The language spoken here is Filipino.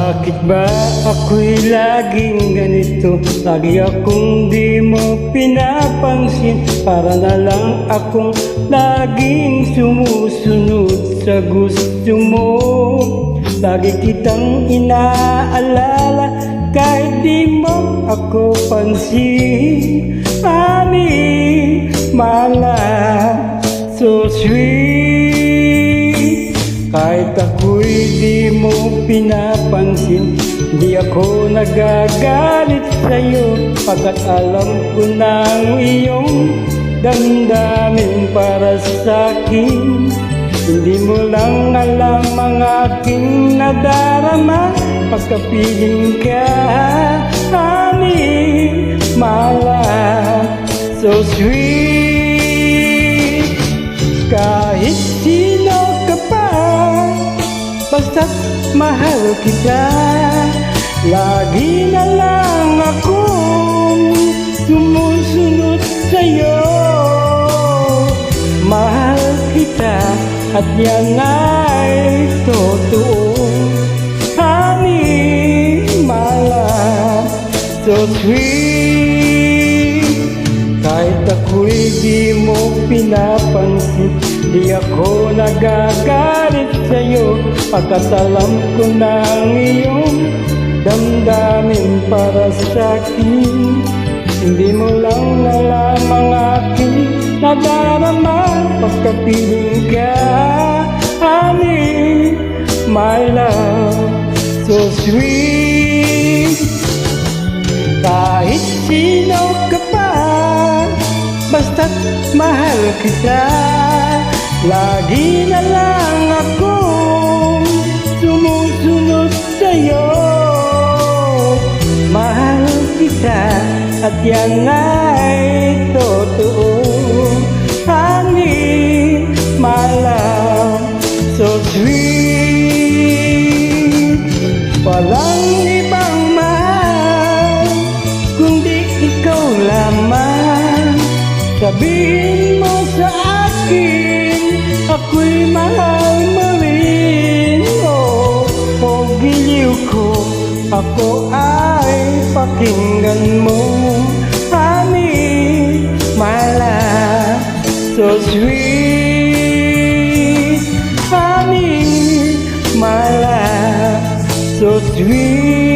Bakit ba ako'y laging ganito? Lagi akong di mo pinapansin. Para na lang akong laging sumusunod sa gusto mo. Lagi kitang inaalala kahit di mo ako pansin. Honey, my love, so sweet. Kahit ako'y di mo pinapansin, di ako nagagalit sa'yo, pagkat alam ko na ang iyong damdamin para sa'kin. Hindi mo lang alam ang aking nadarama pagkapiling ka. Honey, my love, so sweet. Kahit sino ka pa, basta't mahal kita. Lagi na lang akong sumusunod sa'yo. Mahal kita at yan ay totoo. Honey, my love, so sweet. Kahit ako'y di mo pinapansin, di ako nagagalit sa'yo, pagkat alam ko na ang iyong damdamin para sa'kin. Hindi mo lang alam ang aking nadarama pagkapiling ka. Honey, my love, so sweet. Kahit sino ka pa, basta't mahal kita. Lagi na lang akong sumusunod sa'yo. Mahal kita at yan ay totoo. Honey, my love, so sweet. Walang ibang mahal kundi ikaw lamang. Sabihin mo sa akin, ako'y mahal mo rin. Oh, giliw ko, ako ay pakinggan mo. Honey, my love, so sweet. Honey, my love, so sweet.